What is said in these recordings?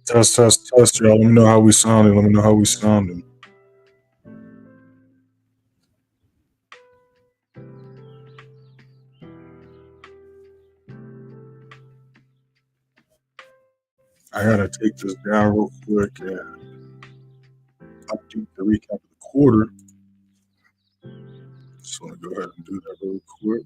Test, test, test, y'all. Let me know how we sounding. Let me know how we sounding. I gotta take this down real quick and update the recap of the quarter. Just want to go ahead and do that real quick.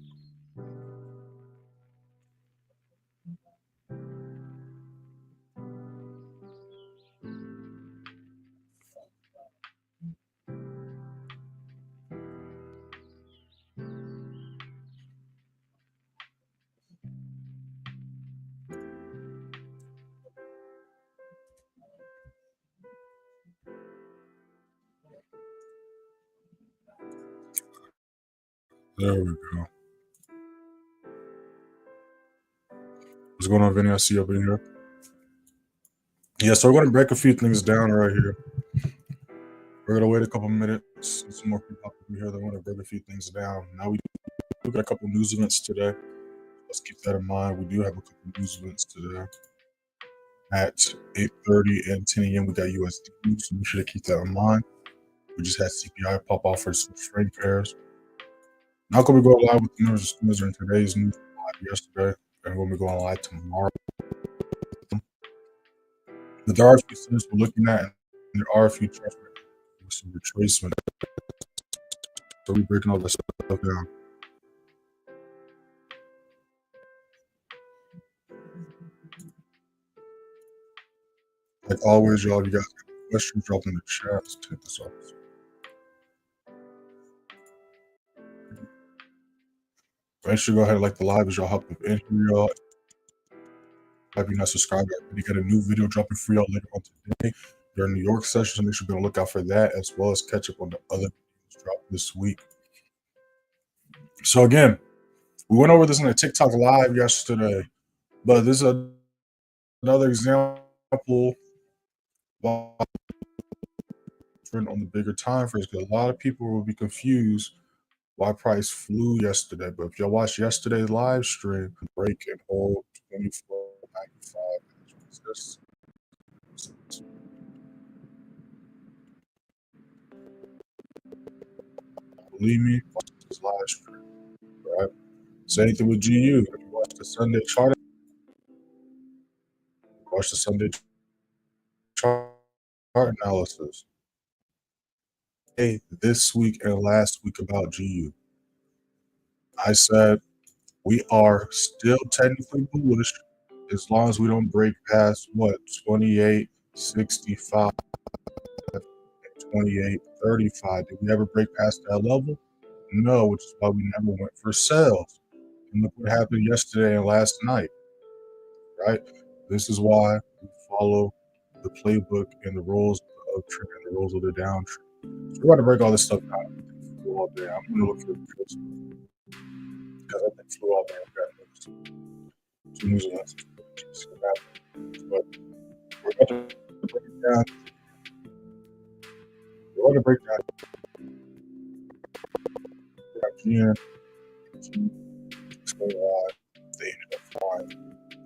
There we go. What's going on, Vinny? I see you up in here. Yeah, so we're going to break a few things down right here. We're going to wait a couple minutes. Some more people up in here. They want to break a few things down. Now we got a couple news events today. Let's keep that in mind. We do have a couple news events today. At 8:30 and 10 a.m. we got USD, so we should keep that in mind. We just had CPI pop off for some trade pairs. Now can we go live with the news in today's news live yesterday, and when we go on live tomorrow. But there are a few things we're looking at, and there are a few charts with some retracement. So we're breaking all this stuff down. Like always, y'all, if you guys got questions, drop them in the chat. Let's take this off. Make sure to go ahead and like the live as y'all hop up in here, y'all. If you're not subscribed already, got a new video dropping for y'all later on today during New York session, so make sure you're going to look out for that, as well as catch up on the other videos dropped this week. So again, we went over this in a TikTok live yesterday, but this is another example on the bigger time frames, because a lot of people will be confused why price flew yesterday. But if y'all watch yesterday's live stream, break and hold 24.95. Believe me, watch this live stream, right? Same thing with GU. If you watch the Sunday chart, watch the Sunday chart analysis. Hey, this week and last week about GU. I said we are still technically bullish as long as we don't break past what 28.65 and 28.35. Did we ever break past that level? No, which is why we never went for sales. And look what happened yesterday and last night, right? This is why we follow the playbook and the rules of uptrend and the rules of the downtrend. So we're about to break all this stuff down. All day. I'm going to look for the because I think flew all day. I've got two news events. But we're about to break it down. We're going to break down GN. Explain why they ended up flying.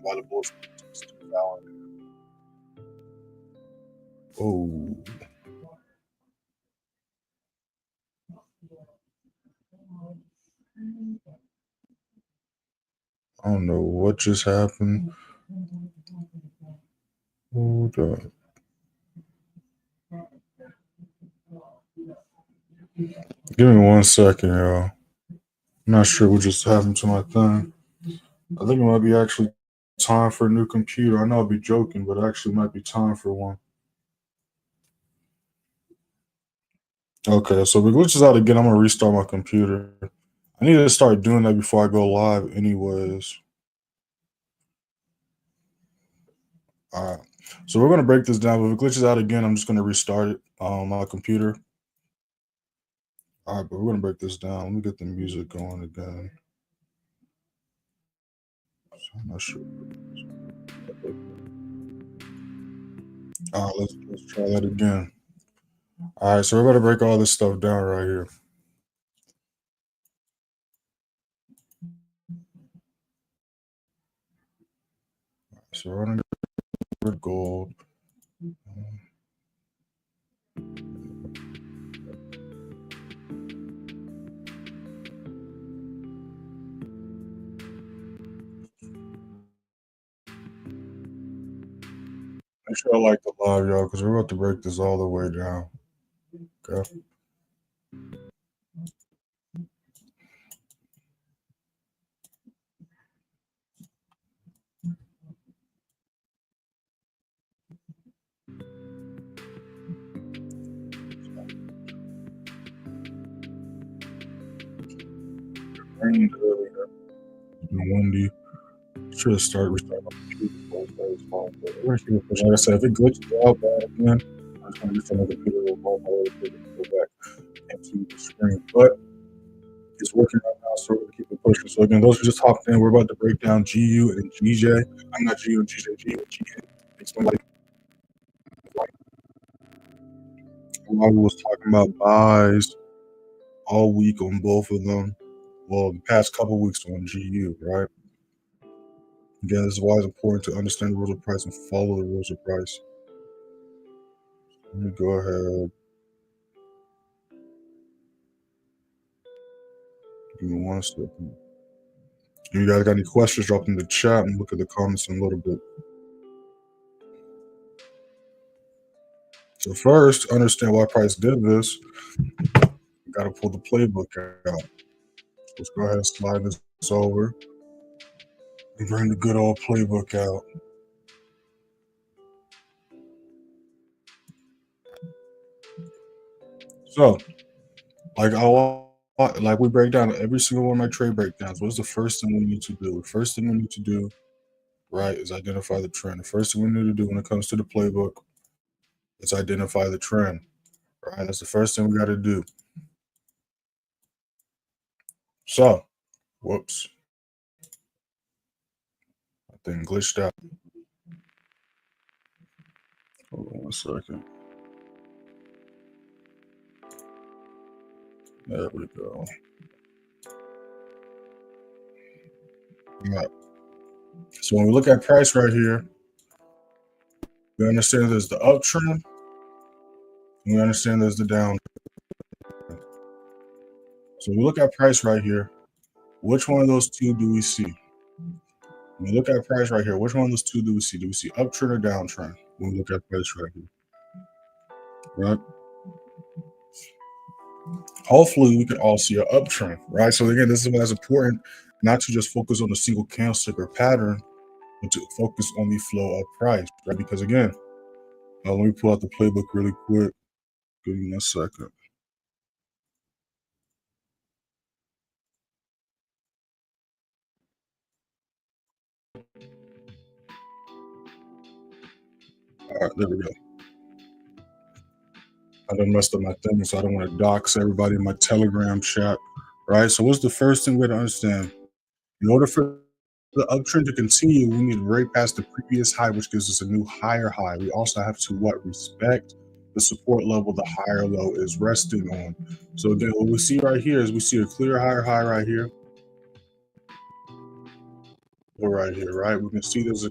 Why the bulls was too valid. Oh. I don't know what just happened. Hold up. Give me 1 second, y'all. I'm not sure what just happened to my thing. I think it might be actually time for a new computer. I know I'll be joking, but it actually might be time for one. Okay, so if it glitches out again, I'm going to restart my computer. I need to start doing that before I go live anyways. All right, so we're going to break this down. If it glitches out again, I'm just going to restart it on my computer. All right, but we're going to break this down. Let me get the music going again. I'm not sure. All right, let's try that again. All right, so we're going to break all this stuff down right here. So we're going to get gold. Make sure I like the live, y'all, because we're about to break this all the way down. Okay. Rained earlier. It's been windy. Should have started restarting my computer before it goes long. But we're gonna keep it pushing. Like I said, if it glitches out bad again, I'm just gonna get another computer to roll my way to go back into the screen. But it's working right now, so we're gonna keep it pushing. So again, those who just hopped in, we're about to break down GU and GJ. I'm not GU and GJ, GU and GN. Explain like I was talking about buys all week on both of them. Well, the past couple weeks on GU, right? Again, this is why it's important to understand the rules of price and follow the rules of price. Let me go ahead. Give me 1 second. If you guys got any questions, drop them in the chat and look at the comments in a little bit. So first, understand why price did this. You got to pull the playbook out. Let's go ahead and slide this over and bring the good old playbook out. So, like we break down every single one of my trade breakdowns. What's the first thing we need to do? The first thing we need to do, right, is identify the trend. The first thing we need to do when it comes to the playbook is identify the trend. Right, that's the first thing we got to do. So, whoops, I think glitched out. Hold on 1 second. There we go. All right. So when we look at price right here, we understand there's the uptrend, and we understand there's the down. So we look at price right here. Which one of those two do we see? When we look at price right here, which one of those two do we see? Do we see uptrend or downtrend when we look at price right here? Right? Hopefully we can all see an uptrend, right? So again, this is why it's important not to just focus on a single candlestick or pattern, but to focus on the flow of price, right? Because again, let me pull out the playbook really quick. Give me 1 second. All right, there we go. I done messed up my thing, so I don't want to dox everybody in my Telegram chat, right? So what's the first thing we have to understand? In order for the uptrend to continue, we need to break past the previous high, which gives us a new higher high. We also have to respect the support level the higher low is resting on. So again, what we see right here is we see a clear higher high right here. Right here, right? We can see there's a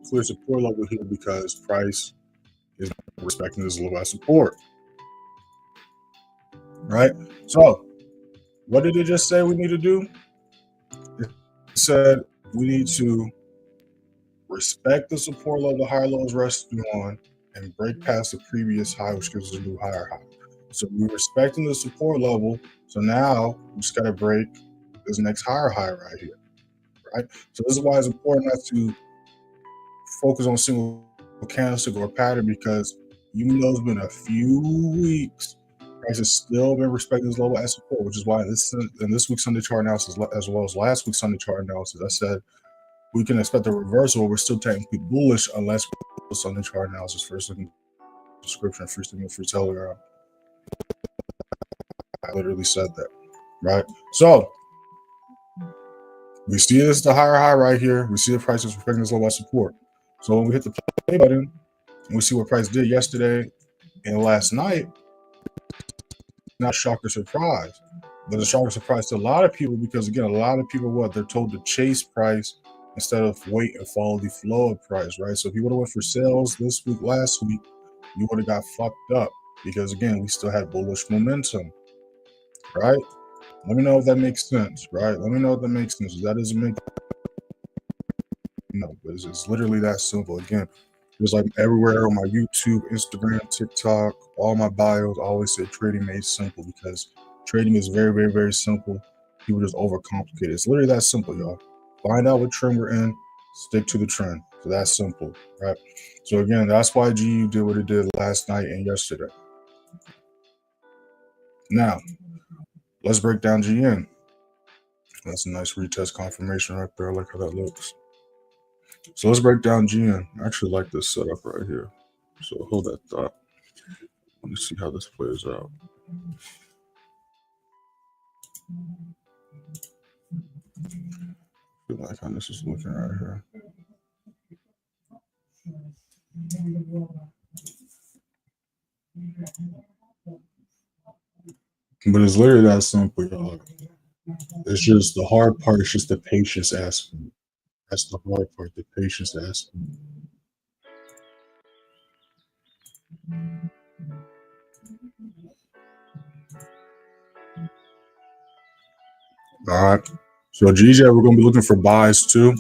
clear support level here because price is respecting this low as support. Right? So what did it just say we need to do? It said we need to respect the support level the higher low is resting on and break past the previous high, which gives us a new higher high. So we're respecting the support level. So now we just got to break this next higher high right here. Right? So this is why it's important not to focus on single candlestick or pattern, because even though it's been a few weeks, price has still been respecting this level as support, which is why in this week's Sunday chart analysis, as well as last week's Sunday chart analysis, I said we can expect a reversal. We're still technically bullish unless we do Sunday chart analysis. First, look in the description, free signal, free Telegram. I literally said that, right? So we see this the higher high right here. We see the price is respecting this level as support. So when we hit the play button and we see what price did yesterday and last night, not shock or surprise, but a shock or surprise to a lot of people, because again, a lot of people, they're told to chase price instead of wait and follow the flow of price, right? So if you would have went for sales this week, last week, you would have got fucked up because again, we still had bullish momentum, right? Let me know if that makes sense, right? Let me know if that makes sense. If that doesn't make no, but it's literally that simple. Again, it's like everywhere on my YouTube, Instagram, TikTok, all my bios, I always say trading made simple because trading is very, very, very simple. People just overcomplicate it. It's literally that simple, y'all. Find out what trend we're in, stick to the trend. So that's simple, right? So again, that's why GU did what it did last night and yesterday. Now, let's break down GN. That's a nice retest confirmation right there. I like how that looks. So let's break down GN. I actually like this setup right here. So hold that thought. Let me see how this plays out. I feel like how this is looking right here. But it's literally that simple, y'all. It's just the hard part is just the patience aspect. That's the hard part, the patience aspect. All right. So GJ, we're gonna be looking for buys too.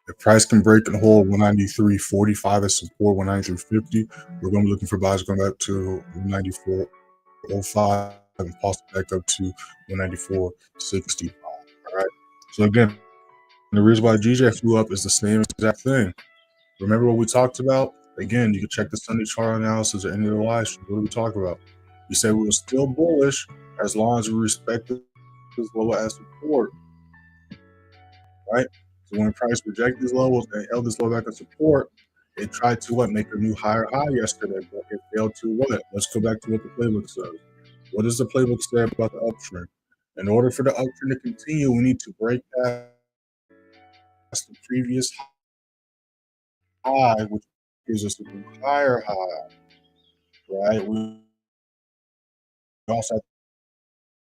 If price can break and hold 193.45 as support, 193.50, we're gonna be looking for buys going back to 194.05 and possibly back up to 194.65. All right. So again, the reason why GJ flew up is the same exact thing. Remember what we talked about? Again, you can check the Sunday chart analysis or any of the live streams. What did we talk about? We said we were still bullish as long as we respected this level as support, right? So when price rejected these levels and held this level back as support, it tried to what? Make a new higher high yesterday, but it failed to what? Let's go back to what the playbook says. What does the playbook say about the uptrend? In order for the uptrend to continue, we need to break past the previous high, which gives us a new higher high, right? We also have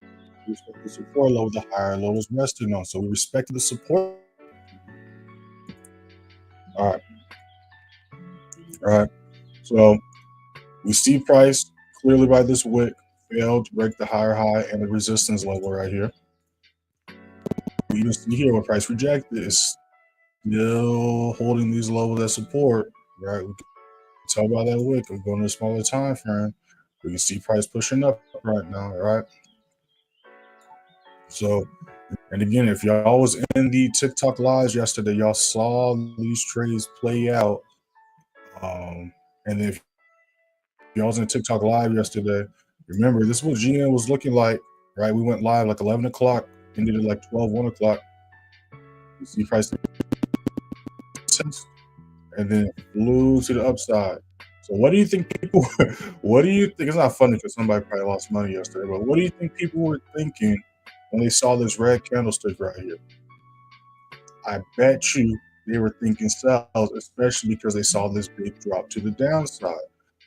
to respect the support level the higher low is resting on. So we respected the support. All right. All right. So we see price clearly by this wick failed to break the higher high and the resistance level right here. We even see here what price rejected is still holding these levels as support, right? We can tell by that wick. We're going to a smaller time frame. We can see price pushing up right now, right? So, and again, if y'all was in the TikTok lives yesterday, y'all saw these trades play out. And if y'all was in TikTok live yesterday, remember this is what GN was looking like, right? We went live like 11 o'clock, ended at like 12, 1 o'clock. You see price and then flew to the upside. So what do you think people, what do you think, it's not funny because somebody probably lost money yesterday, but what do you think people were thinking when they saw this red candlestick right here? I bet you they were thinking sells, especially because they saw this big drop to the downside.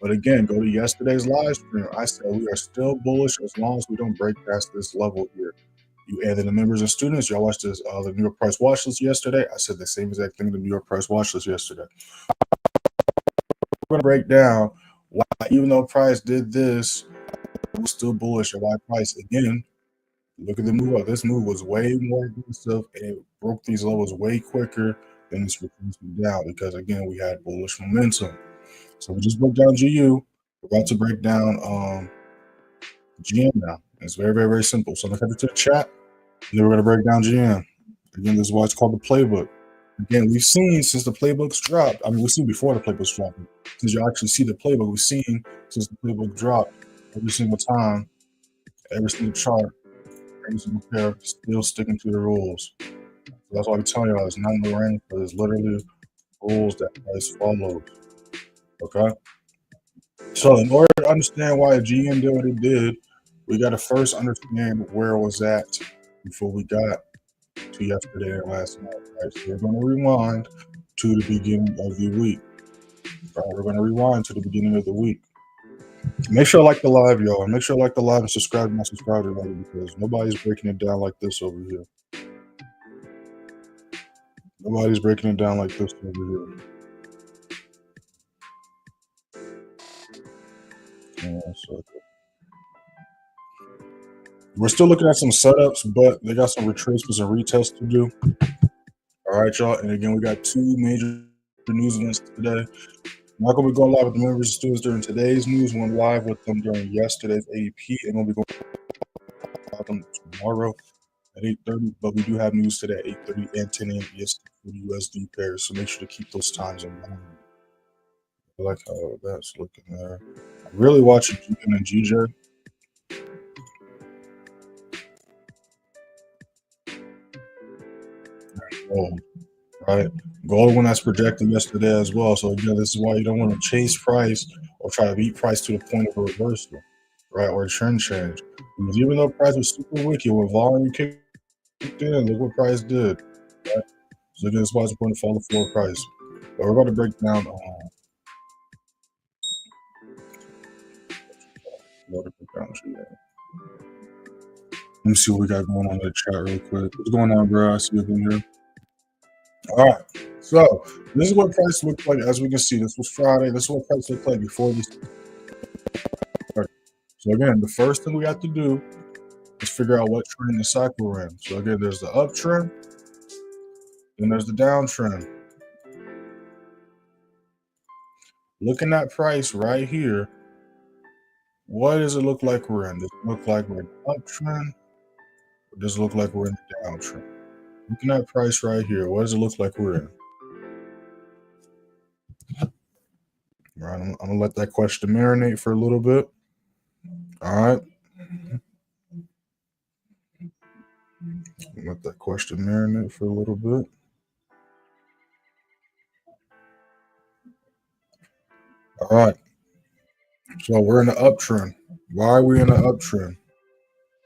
But again, go to yesterday's live stream. I said we are still bullish as long as we don't break past this level here. You added the members and students. Y'all watched this the New York price watch list yesterday. I said the same exact thing in the New York price watch list yesterday. We're gonna break down why, even though price did this, we're still bullish. And why price again? Look at the move up. This move was way more aggressive and it broke these levels way quicker than this retracement down because again we had bullish momentum. So we just broke down GU. We're about to break down GM now. It's very, very, very simple. So let's head to the chat and then we're gonna break down GM. Again, this is why it's called the playbook. Again, we've seen since the playbooks dropped. I mean, we've seen before the playbooks dropped. Since you actually see the playbook, we've seen since the playbook dropped every single time, every single chart, every single pair, still sticking to the rules. So that's why I'm telling y'all it's not no rain, but it's literally rules that price follows. Okay. So in order to understand why GM did what it did, we got to first understand where it was at before we got to yesterday and last night. Right? So we're going to rewind to the beginning of the week. Right? We're going to rewind to the beginning of the week. Make sure I like the live, y'all. Make sure I like the live and subscribe to my subscriber already because nobody's breaking it down like this over here. Nobody's breaking it down like this over here. So we're still looking at some setups, but they got some retracements and retests to do. All right, y'all. And again, we got two major news events today. I'm not going to be going live with the members and students during today's news. We went live with them during yesterday's AP, and we'll be going live with them tomorrow at 8:30. But we do have news today at 8:30 and 10 a.m. EST for the USD pairs, so make sure to keep those times in mind. I like how that's looking there. I'm really watching GN and GJ. Gold, right? Gold when that's projected yesterday as well. So again, this is why you don't want to chase price or try to beat price to the point of a reversal, right? Or a trend change. Because even though price was super wicked, when volume kicked in, look what price did. Right? So again, that's why it's important to follow the floor price. But we're about to break down let me see what we got going on in the chat real quick. What's going on, bro? I see you in here. All right. So this is what price looked like. As we can see, this was Friday. This is what price looked like before this. So again, the first thing we have to do is figure out what trend the cycle we're in. So again, there's the uptrend, then there's the downtrend. Looking at price right here, what does it look like we're in? Does it look like we're in the uptrend? Or does it look like we're in the downtrend? Looking at price right here, what does it look like we're in? All right, I'm gonna let that question marinate for a little bit. All right. Let that question marinate for a little bit. All right. So we're in the uptrend. Why are we in the uptrend?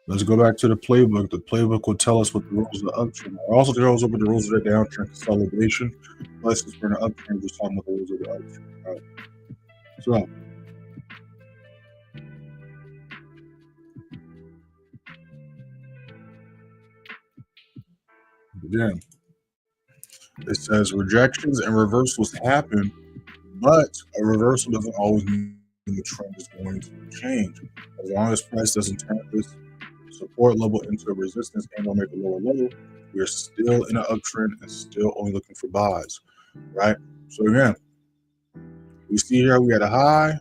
Let's go back to the playbook. The playbook will tell us what the rules of the uptrend are. It also tells us what the rules of the downtrend consolidation. Plus, since we're in the uptrend, we're talking about the rules of the uptrend. All right. So again, it says rejections and reversals happen, but a reversal doesn't always mean the trend is going to change. As long as price doesn't turn this support level into a resistance and or make a lower low, we're still in an uptrend and still only looking for buys, right? So again, we see here we had a high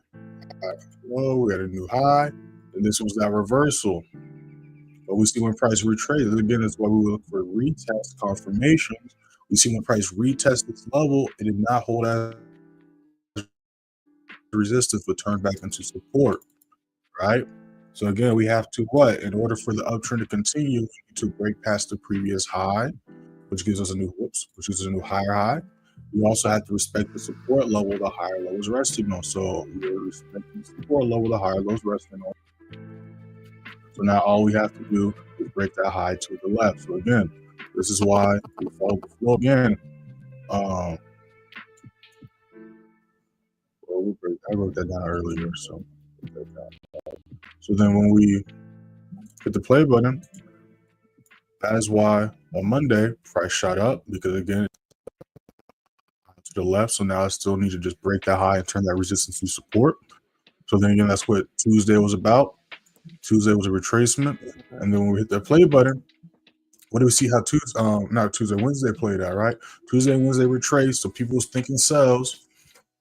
low, we had a new high, and this was that reversal. But we see when price retraces, again, that's why we look for retest confirmations. We see when price retest this level, it did not hold as resistance, but turned back into support, right? So again, we have to what? In order for the uptrend to continue, to break past the previous high, which gives us a new which is a new higher high. We also have to respect the support level the higher low is resting on. So we're respecting the support level the higher low is resting on. So now all we have to do is break that high to the left. So again, this is why we follow the flow again. I wrote that down earlier. So then when we hit the play button, that is why on Monday price shot up, because again to the left. So now I still need to just break that high and turn that resistance to support. So then again, that's what Tuesday was about. Tuesday was a retracement, and then when we hit that play button, what do we see how Wednesday played out, right? Tuesday and Wednesday retraced, so people was thinking sells.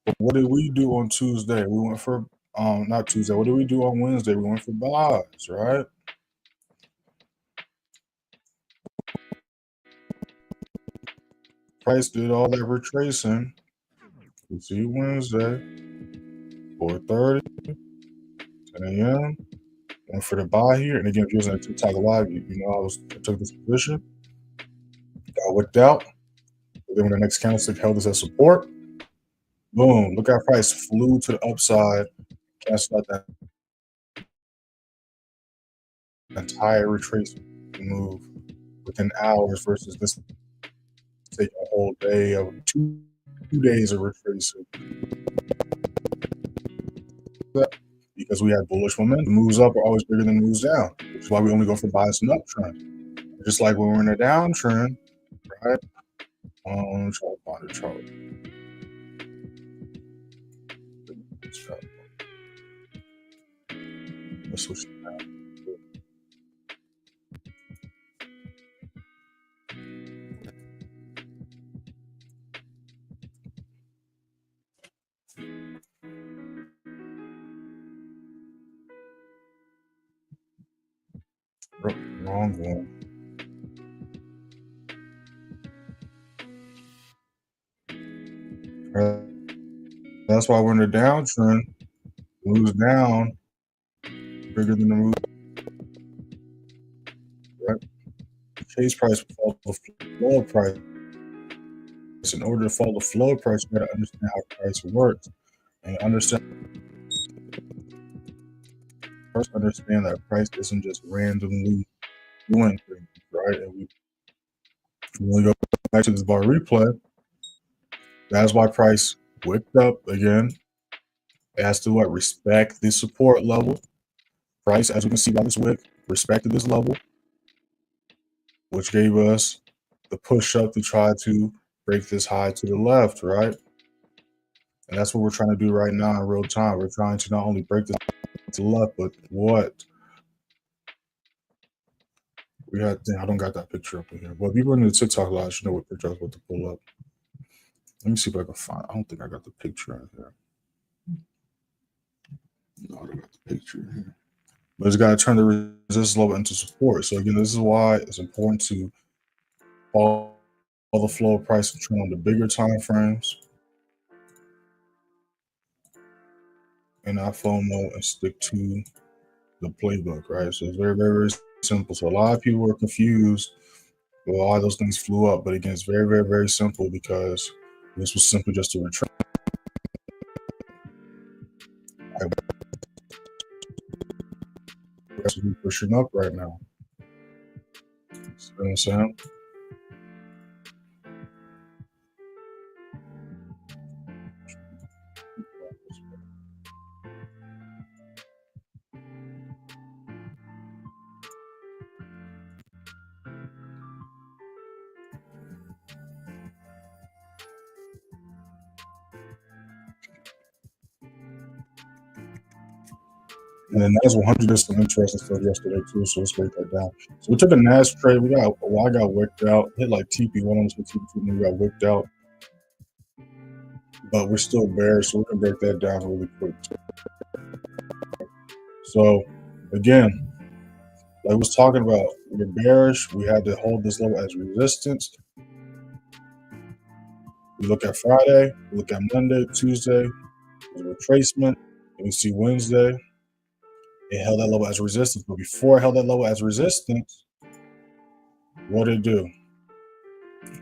But what did we do on Tuesday? We went for not Tuesday. What did we do on Wednesday? We went for buys, right? Price did all that retracing. We see Wednesday, 4:30, 10 a.m. Went for the buy here, and again, if you're using a TikTok live, you know I took this position, got wicked out. But then when the next candlestick held this as support, boom! Look at price flew to the upside, canceled out that entire retracement move within hours versus this take a whole day of two days of retracing. Because we had bullish momentum. Moves up are always bigger than moves down, which is why we only go for bias and uptrend. Just like when we're in a downtrend, right? Let me try to find a chart. switch it down. Wrong one. That's why we're in a downtrend. Moves down bigger than the move. Right? Chase price will follow the floor price. In order to follow the floor price, you got to understand how price works and understand that price isn't just randomly doing things, right? And when we go back to this bar replay, that's why price wicked up again. It has to respect the support level. Price, as we can see by this wick, respected this level, which gave us the push up to try to break this high to the left, right? And that's what we're trying to do right now in real time. We're trying to not only break this to the left, but what? We had, I don't got that picture up in here. But people in the TikTok live should know what picture I was about to pull up. Let me see if I can find. I don't think I got the picture right there. No, I got the picture here. But it's got to turn the resistance level into support. So again, this is why it's important to follow the flow of price and trend on the bigger time frames and not FOMO and stick to the playbook, right? So it's very, very, very simple. So a lot of people were confused. Well, all those things flew up, but again, it's very, very, very simple because this was simply just a retract. We're pushing up right now. See what I'm saying? And the NAS100 did some interesting stuff yesterday too, so let's break that down. So we took a NAS trade. I got wicked out, hit like TP1 almost with TP2, and we got wicked out. But we're still bearish, so we can break that down really quick. So again, like I was talking about, we're bearish. We had to hold this level as resistance. We look at Friday, we look at Monday, Tuesday, there's a retracement, and we see Wednesday. It held that level as resistance, but before it held that level as resistance, what did it do?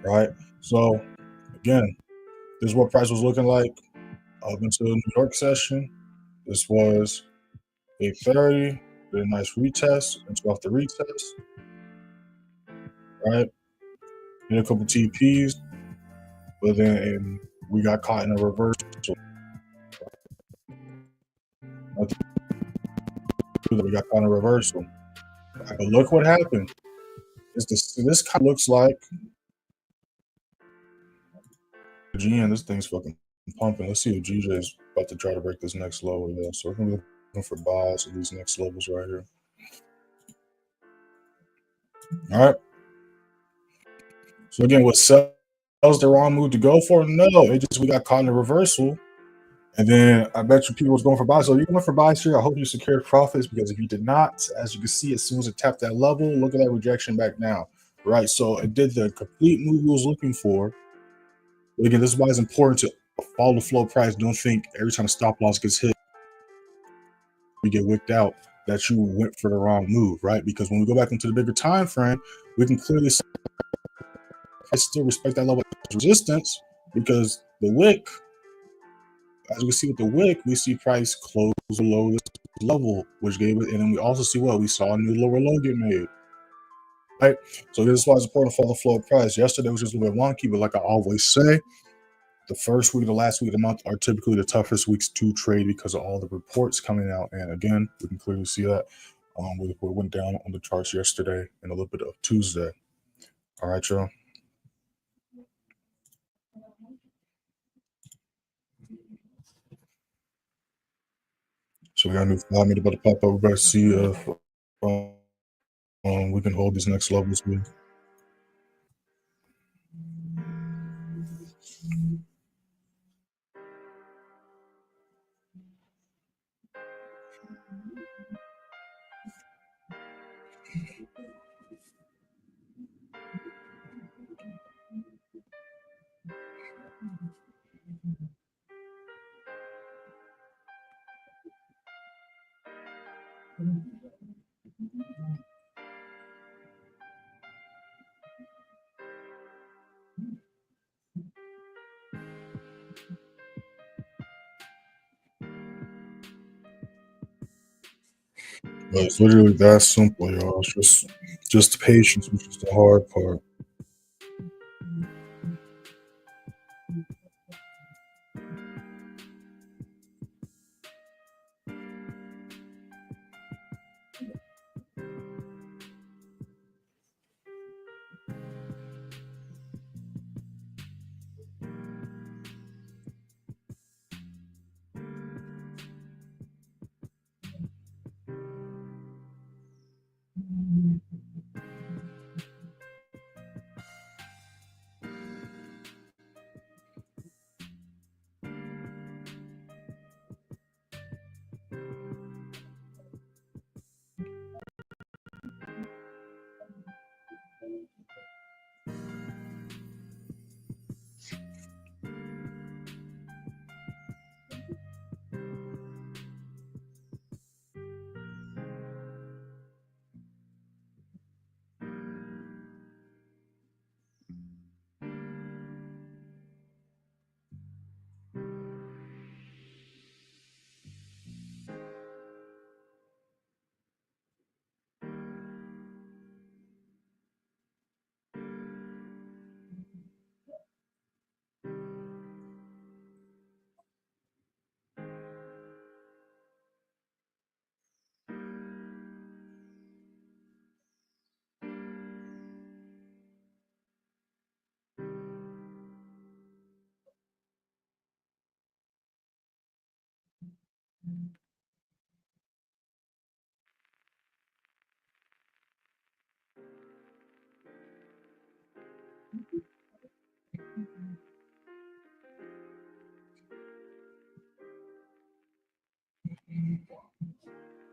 Right? So again, this is what price was looking like up until the New York session. This was 8:30, did a nice retest, and off the retest. Right? Did a couple TPs, but then we got caught in a reversal. We got caught in a reversal. But look what happened. This kind of looks like GN. This thing's fucking pumping. Let's see if GJ is about to try to break this next level. Yeah, so we're gonna be looking for buys at these next levels right here. All right. So again, what sells the wrong move to go for? No, we got caught in a reversal. And then I bet you people was going for buys. So if you went for buys here, I hope you secured profits, because if you did not, as you can see, as soon as it tapped that level, look at that rejection back now, right? So it did the complete move we was looking for. But again, this is why it's important to follow the flow price. Don't think every time a stop loss gets hit, we get wicked out, that you went for the wrong move, right? Because when we go back into the bigger time frame, we can clearly see I still respect that level of resistance, because the wick, as we see with the wick, we see price close below this level, which gave it, and then we also see what we saw a new lower low get made. Right? So this is why it's important to follow the flow of price. Yesterday was just a little bit wonky, but like I always say, the first week, the last week of the month are typically the toughest weeks to trade because of all the reports coming out. And again, we can clearly see that we went down on the charts yesterday and a little bit of Tuesday. All right, y'all. So We got a new 5 minute about to pop up. We better see if we can hold these next levels with. But it's literally that simple, y'all. It's just patience, which is the hard part.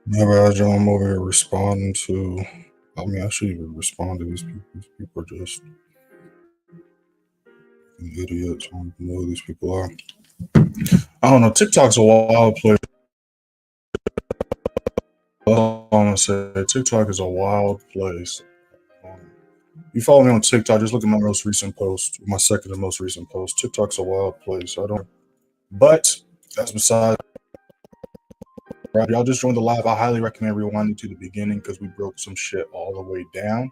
Never had I'm over here responding to. I mean, I should even respond to these people. These people are just idiots. I don't know who these people are. I don't know. TikTok's a wild place. That's all I'm gonna say. TikTok is a wild place. You follow me on TikTok, just look at my most recent post, my second to most recent post. TikTok's a wild place. I don't. But that's besides. Right, y'all just joined the live. I highly recommend rewinding to the beginning because we broke some shit all the way down.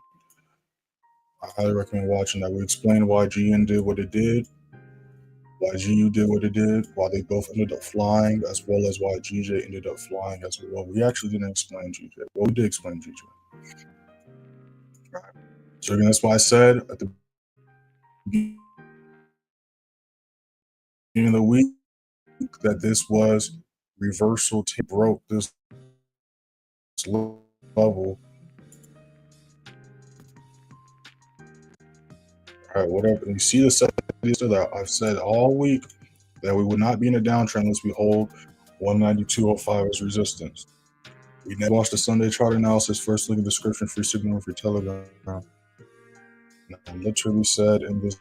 I highly recommend watching that. We explained why GN did what it did, why GU did what it did, why they both ended up flying, as well as why GJ ended up flying as well. We actually didn't explain GJ. Well, we did explain GJ. Right. So again, that's why I said at the beginning of the week that this was reversal to broke this level. All right, whatever. You see the set that I've said all week that we would not be in a downtrend unless we hold 192.05 as resistance. We never watched the Sunday chart analysis. First link in the description, free signal for your Telegram. I literally said in this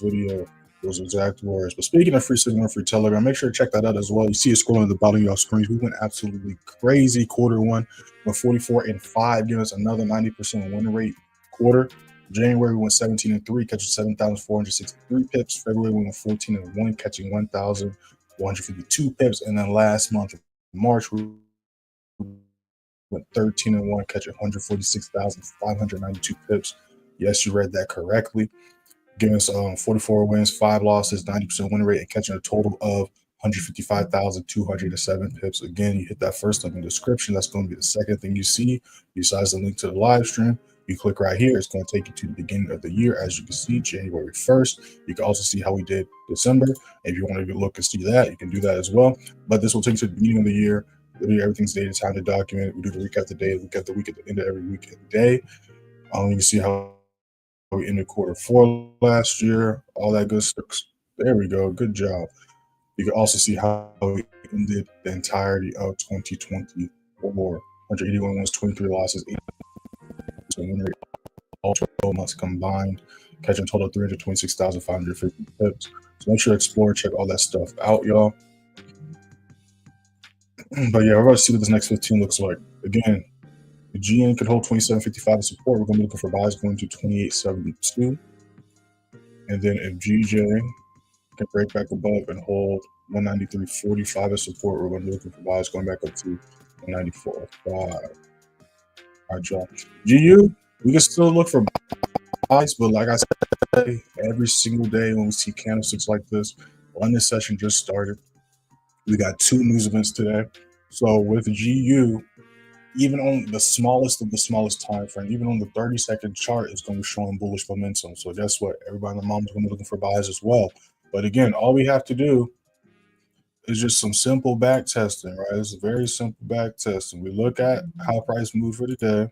video those exact words. But speaking of free signal for your Telegram, make sure to check that out as well. You see it scrolling at the bottom of your screens. We went absolutely crazy quarter one with 44 and 5, giving us another 90% win rate quarter. January we went 17 and 3, catching 7,463 pips. February we went 14 and 1, catching 1,152 pips. And then last month, March, we went 13 and 1, catching 146,592 pips. Yes, you read that correctly. Giving us 44 wins, 5 losses, 90% win rate, and catching a total of 155,207 pips. Again, you hit that first link in the description. That's going to be the second thing you see besides the link to the live stream. You click right here. It's going to take you to the beginning of the year. As you can see, January 1st. You can also see how we did December. If you want to look and see that, you can do that as well. But this will take you to the beginning of the year. Literally everything's data time to document. We do the recap the day, recap the week at the end of every week and day. You can see how we ended quarter 4 last year, all that good stuff. There we go. Good job. You can also see how we ended the entirety of 2024. 181 wins, 23 losses, 8 win rate, all 12 months combined, catching a total of 326,550 pips. So make sure to explore, check all that stuff out, y'all. But yeah, we're going to see what this next 15 looks like. Again, the GN could hold 27.55 as support. We're going to be looking for buys going to 28.72. And then if GJ can break back above and hold 193.45 as support, we're going to be looking for buys going back up to 194.5. All right, y'all. GU, we can still look for buys, but like I said, every single day when we see candlesticks like this, London session just started. We got 2 news events today. So with GU, even on the smallest of the smallest time frame, even on the 30-second chart, it's going to be showing bullish momentum. So guess what? Everybody in the mom's going to be looking for buys as well. But again, all we have to do is just some simple back testing, right? It's very simple back testing. We look at how price moved for the day.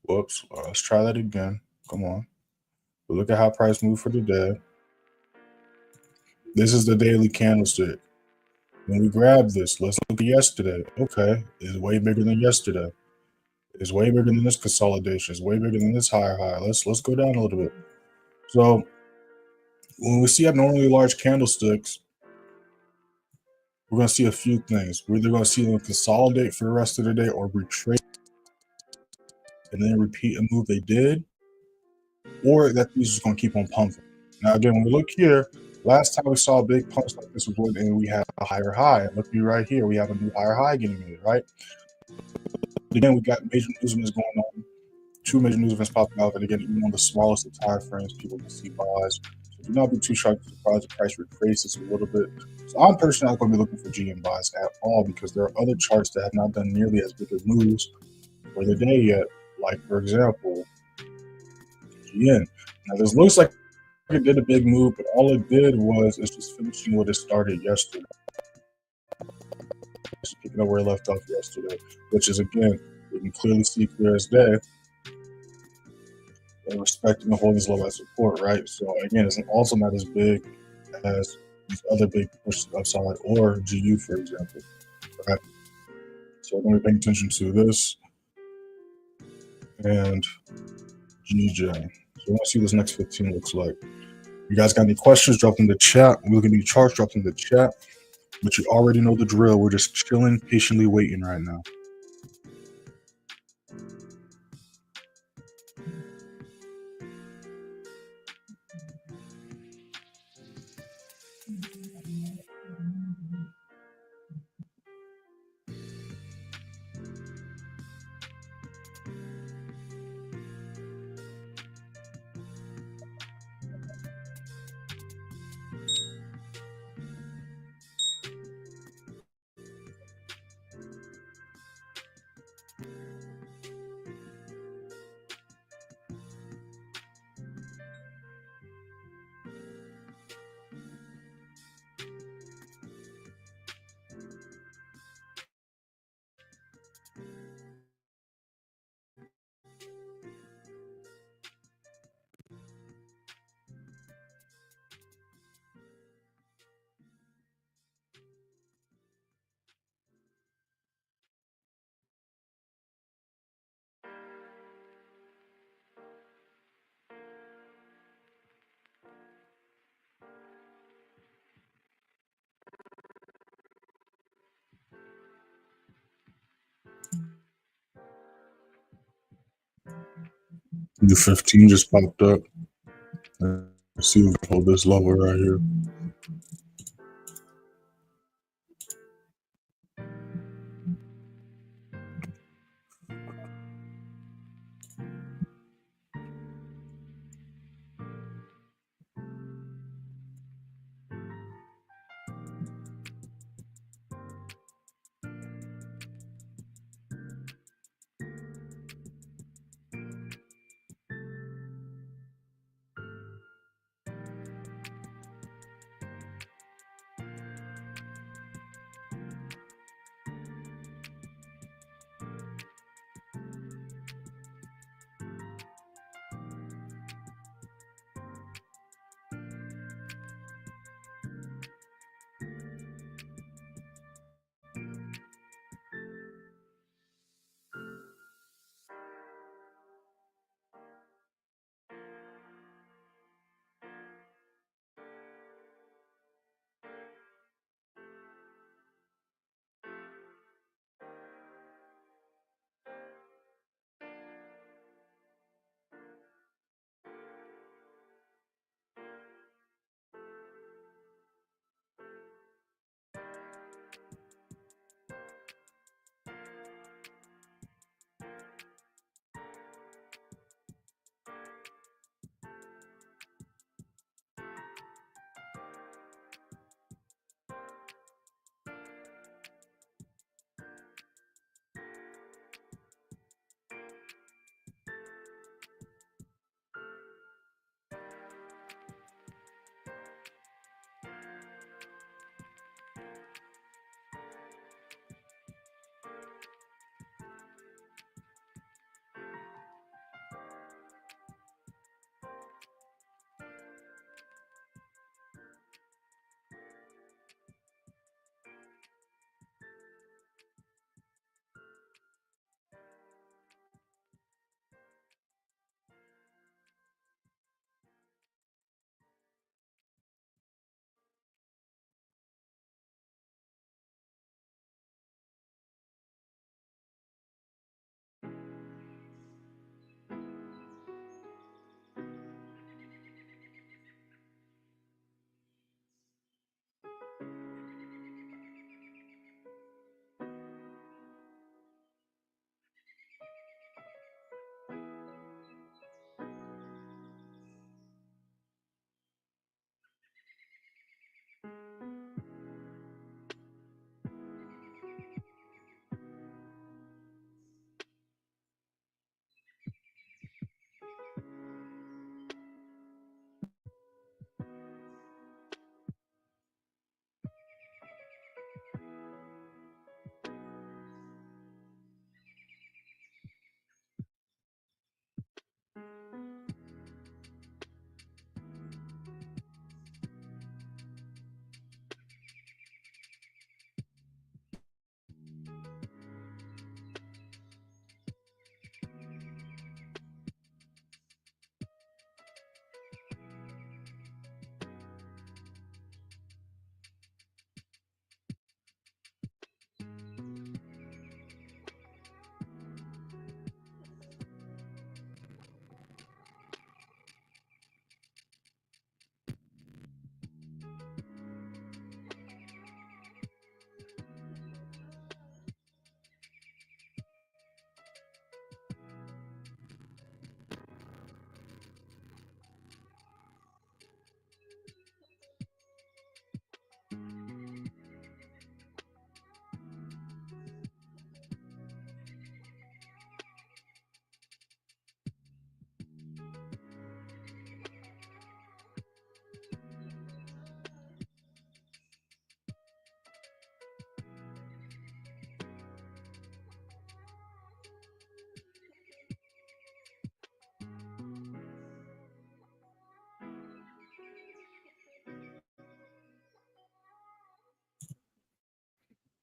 Whoops. Let's try that again. Come on. We look at how price moved for the day. This is the daily candlestick. When we grab this, let's look at yesterday. Okay, it's way bigger than yesterday. It's way bigger than this consolidation. It's way bigger than this higher high. Let's go down a little bit. So when we see abnormally large candlesticks, we're going to see a few things. We're either going to see them consolidate for the rest of the day or retrace and then repeat a move they did, or that these is going to keep on pumping. Now, again, when we look here, last time we saw a big pump like this was when we had a higher high. And look at right here, we have a new higher high getting made, right? Again, we got major news events going on. 2 major news events popping out, and again, even on the smallest of time frames, people can see buys. So do not be too shocked if the price retraces a little bit. So I'm personally not going to be looking for GM buys at all because there are other charts that have not done nearly as big of moves for the day yet. Like, for example, GN. Now, this looks like it did a big move, but all it did was it's just finishing what it started yesterday. It's picking up where it left off yesterday, which is, again, you can clearly see clear as day. And respecting the holdings level as support, right? So again, it's also not as big as these other big pushes upside or GU, for example, right? So I'm going to be paying attention to this and GJ. So I want to see what this next 15 looks like. You guys got any questions? Drop them in the chat. We're looking at any charts, drop them in the chat. But you already know the drill. We're just chilling, patiently waiting right now. The 15 just popped up. Let's see if we can hold this level right here.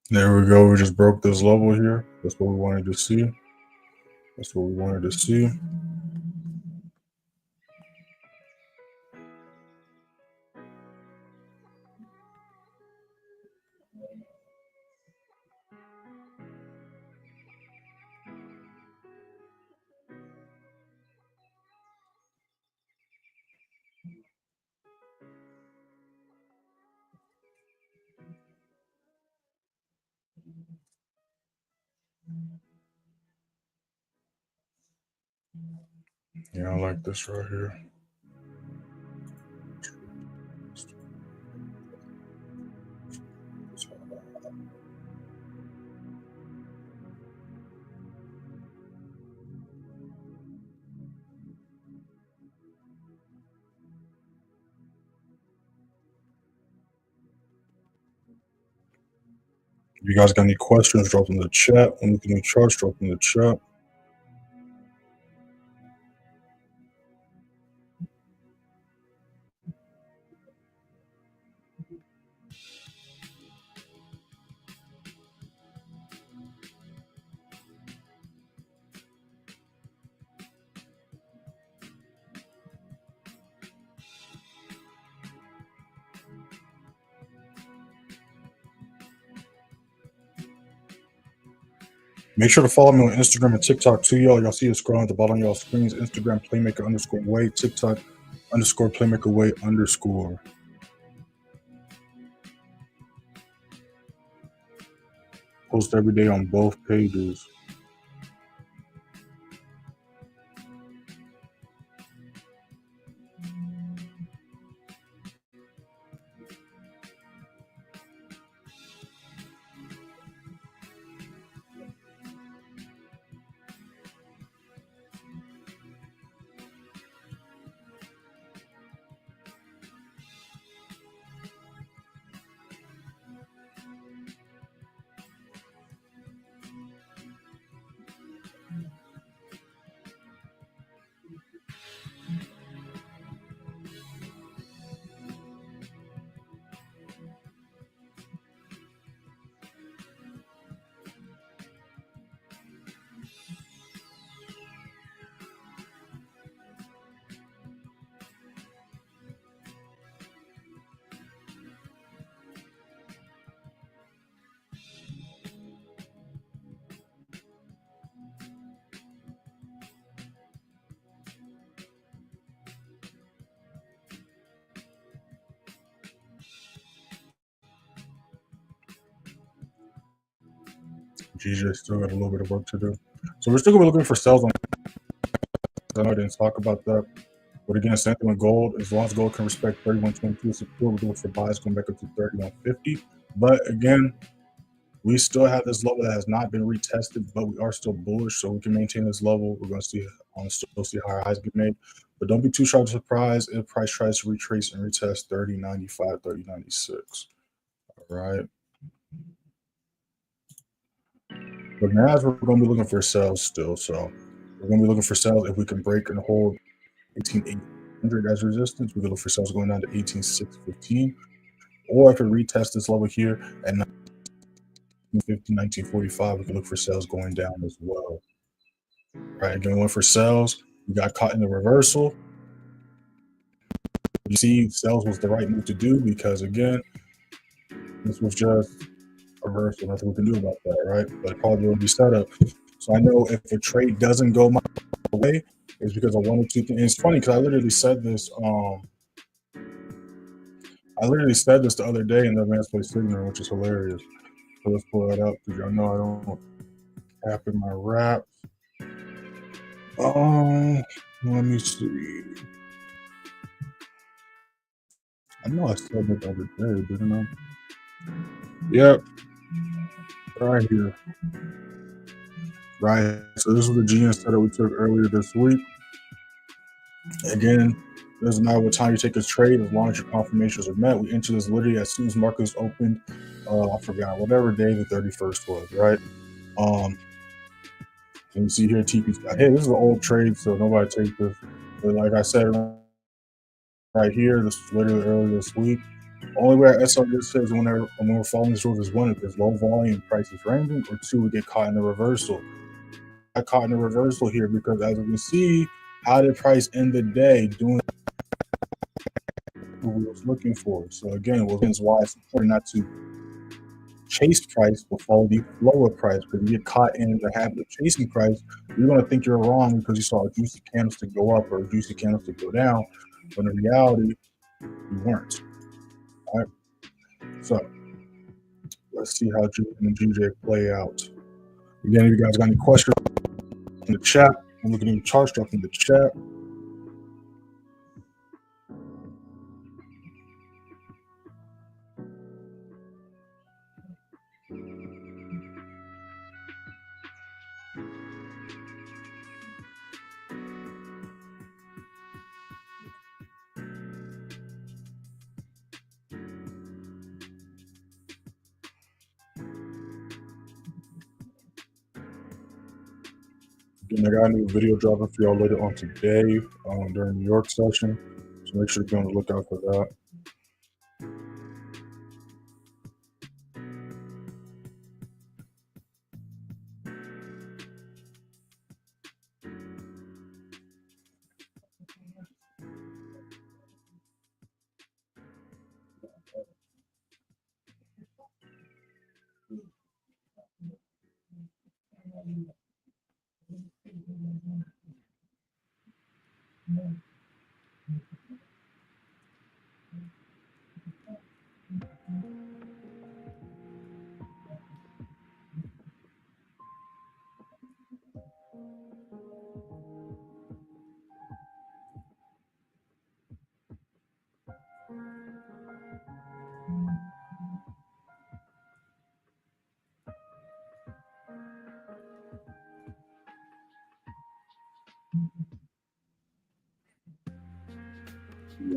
There we go. We just broke this level here. That's what we wanted to see. That's what we wanted to see. Yeah, I like this right here. If you guys got any questions, drop them in the chat. When you can charts, drop them in the chat. Make sure to follow me on Instagram and TikTok too, y'all. Y'all see it scrolling at the bottom of y'all screens. Instagram playmaker_way, TikTok _playmakerway_. Post every day on both pages. GJ still got a little bit of work to do. So we're still going to be looking for sales on. I know I didn't talk about that. But again, same thing with gold. As long as gold can respect 31.22 support, we're looking for buys going back up to 31.50. But again, we still have this level that has not been retested, but we are still bullish, so we can maintain this level. We're going to see still see higher highs get made. But don't be too sharp surprised if price tries to retrace and retest 30.95, 30.96. All right. But now we're going to be looking for sales still. So we're going to be looking for sales if we can break and hold 18,800 as resistance. We can look for sales going down to 18,615. Or if it retests this level here at 1945, we can look for sales going down as well. Right, again, we went for sales. We got caught in the reversal. You see, sales was the right move to do because, again, this was just a reversal. Nothing we can do about that, right? But it probably will be set up. So I know if a trade doesn't go my way, it's because of one or two things. It's funny because I literally said this. I literally said this the other day in the advanced play signal, which is hilarious. So let's pull that up because y'all know I don't cap in my wraps. Let me see. I know I said that the other day, didn't I? Yep. Right here. Right. So this was the GN that we took earlier this week. Again, doesn't matter what time you take this trade, as long as your confirmations are met. We entered this literally as soon as markets opened. I forgot whatever day the 31st was, right? And you see here, TP's got hey, this is an old trade, so nobody take this. But like I said right here, this was literally earlier this week. Only way our SR gets hit is when we're falling through is one, if there's low volume, price is ranging, or two, we get caught in the reversal. I caught in the reversal here because, as we can see, how did price end the day doing what we was looking for? So again, it's why it's important not to chase price but follow the flow of price, because you get caught in the habit of chasing price, you're going to think you're wrong because you saw a juicy candlestick go up or a juicy candlestick go down, but in reality, you weren't. All right. So let's see how G and GJ play out. Again, if you guys got any questions in the chat, I'm looking at the chart stuff in the chat. Again, I got a new video dropping for y'all later on today during New York session, so make sure to be on the lookout for that.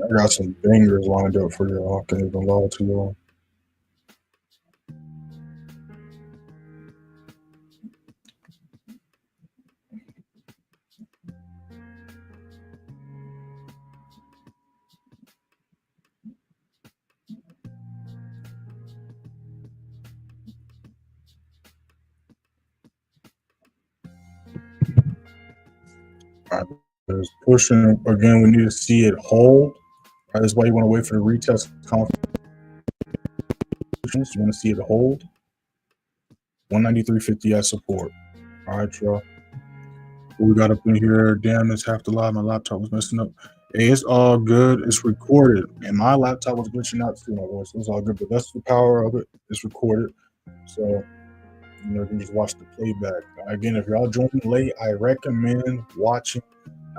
I got some bangers lined up for y'all. I can't even lie to y'all. All right, there's pushing again. We need to see it hold. Right, that's why you want to wait for the retest confirmation. You want to see it hold. 193.50 as support. All right, y'all. What we got up in here? Damn, it's half the live. My laptop was messing up. Hey, it's all good. It's recorded, and my laptop was glitching out too. My voice, it was all good, but that's the power of it. It's recorded, so you can just watch the playback. Again, if y'all joining late, I recommend watching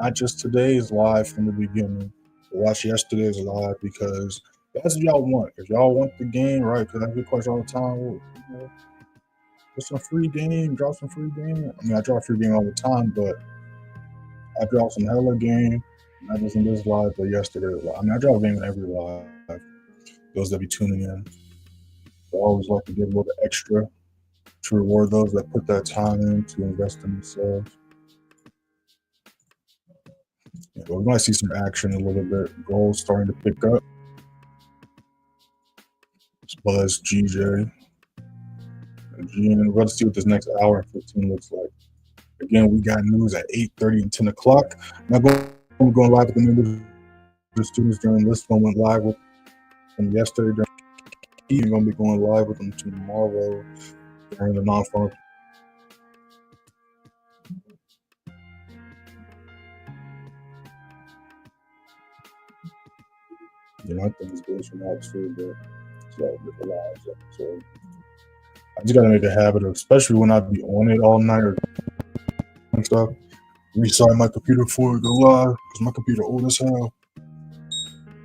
not just today's live from the beginning, but watch yesterday's live, because that's what y'all want. If y'all want the game, right? Because I get questions all the time. Well, get some free game, drop some free game. I mean, I drop free game all the time, but I drop some hella game, not just in this live, but yesterday's live. I mean, I drop game in every live. Those that be tuning in, I always like to give a little bit extra to reward those that put that time in to invest in themselves. Yeah, but we might see some action a little bit. Gold starting to pick up, as well as GJ. And let's see what this next hour and 15 looks like. Again, we got news at 8:30 and 10 o'clock. Now we're going live with the members, the students during this one. Went live with them yesterday. We're going to be going live with them tomorrow during the non-farm. I think it's good from out too, but it's all good live. So I just got to make a habit of, especially when I be on it all night or and stuff, restart my computer before it go live, because my computer old as hell.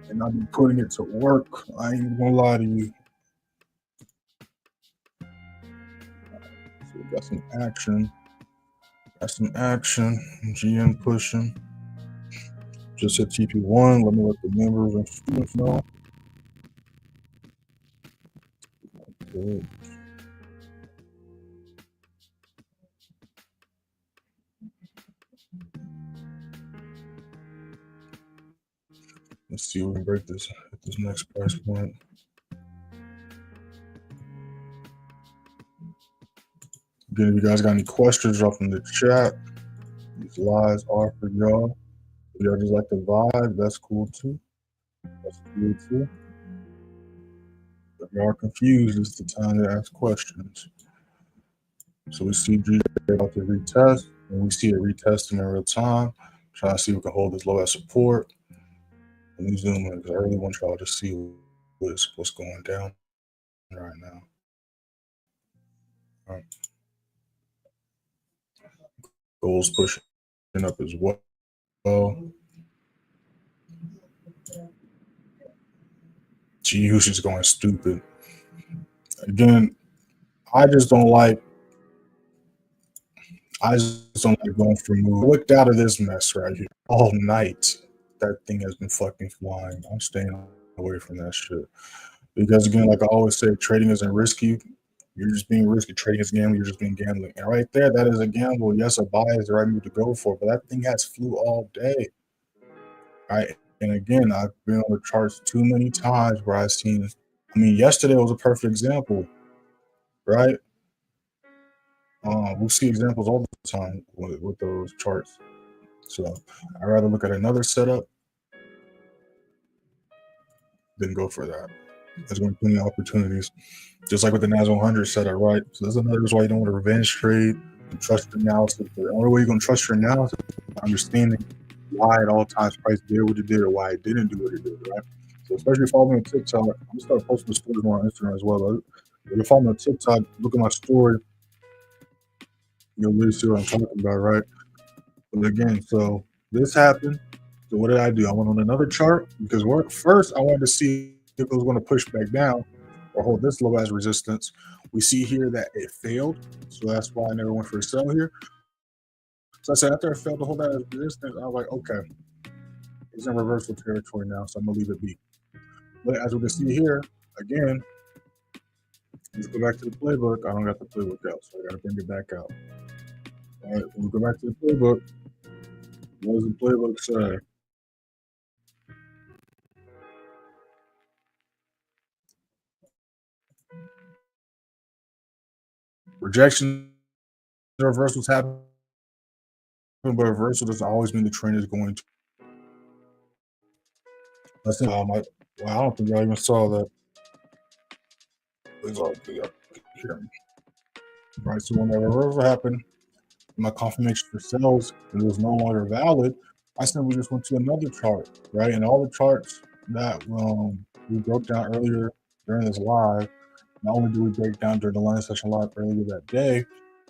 And I've been putting it to work. I ain't even gonna lie to you. So we got some action. GM pushing. Just hit TP1. Let me let the members and students know. Good. Let's see if we can break this at this next price point. Again, if you guys got any questions, drop in the chat. These lives are for y'all. If y'all just like the vibe, that's cool too. That's cool too. If y'all are confused, it's the time to ask questions. So we see GJ about to retest, and we see it retesting in real time. Trying to see if we can hold this low as support. Let me zoom in because I really want y'all to see what's going down right now. All right. Gold's pushing up as well. GU's is going stupid. Again, I just don't like going for move. Looked out of this mess right here all night. That thing has been fucking flying. I'm staying away from that shit. Because again, like I always say, trading isn't risky. You're just being risky. Trading is gambling. You're just being gambling. And right there, that is a gamble. Yes, a buy is the right move to go for, but that thing has flew all day. Right. And again, I've been on the charts too many times where I've seen, I mean, yesterday was a perfect example, right? We see examples all the time with those charts. So I'd rather look at another setup than go for that. There's going to be plenty of opportunities, just like with the NAS100 setup, right? So there's another reason why you don't want to revenge trade and trust your analysis. The only way you're going to trust your analysis is understanding why at all times price did what it did or why it didn't do what it did, right? So especially following on TikTok, I'm gonna start posting the stories more on Instagram as well. But if you're following on TikTok, look at my story, you'll really see what I'm talking about, right? But again, so this happened. So what did I do? I went on another chart because first I wanted to see if it was going to push back down or hold this low as resistance. We see here that it failed, so that's why I never went for a sell here. So I said after I failed to hold that as resistance, I was like, okay, it's in reversal territory now, so I'm gonna leave it be. But as we can see here, again, let's go back to the playbook. I don't got the playbook out, so I gotta bring it back out. All right, when we go back to the playbook, what does the playbook say? Rejection reversals happen, but reversal doesn't always mean the trend is going to. That's it. I don't think I even saw that. It's all good up here. Right, so when that reversal happened, my confirmation for sales it was no longer valid. I simply just went to another chart, right? And all the charts that we broke down earlier during this live, not only did we break down during the line session live earlier that day,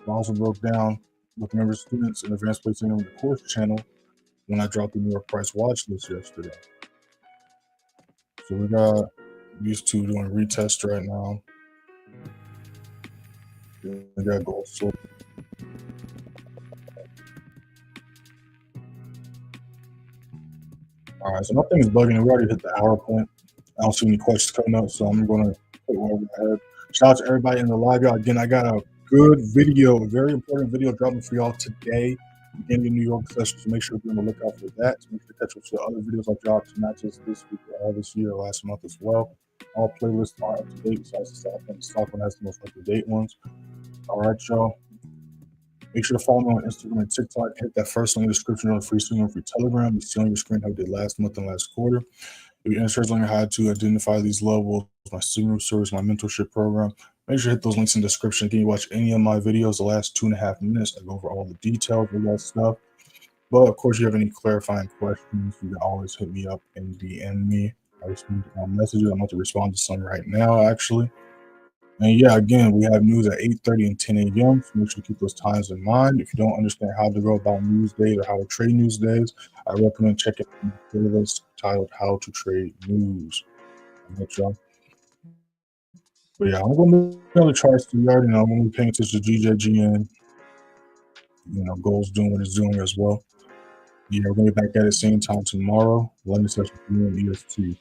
but I also broke down with members, students, and advanced placing on the course channel when I dropped the New York price watch list yesterday. So we got these two doing retest right now. We got gold. So all right, so nothing's bugging. We already hit the hour point. I don't see any questions coming up, so I'm going to put one over ahead. Shout out to everybody in the live, y'all. Again, I got a good video, a very important video dropping for y'all today. Beginning the New York session, so make sure you're on the lookout for that. So make sure to catch up to the other videos I dropped, not just this week, but all this year, last month as well. All playlists are up to date, besides the stock one. The stock one has the most up-to-date ones. All right, y'all. Make sure to follow me on Instagram and TikTok. Hit that first link in the description on the free stream free Telegram. You see on your screen how we did last month and last quarter. If you're interested in how to identify these levels, my signal service, my mentorship program, make sure to hit those links in the description. Can you watch any of my videos the last 2.5 minutes? I go over all the details of that stuff. But of course, if you have any clarifying questions, you can always hit me up and DM me. I respond to messages. I'm about to respond to some right now, actually. And yeah, again, we have news at 8:30 and 10 a.m. So make sure to keep those times in mind. If you don't understand how to go about news days or how to trade news days, I recommend checking the playlist titled "How to Trade News." Y'all. But yeah, I'm going to move on the charts. You already know I'm going to be paying attention to GJGN. Gold's doing what it's doing as well. Yeah, we're going to be back at the same time tomorrow. London session for me and EST.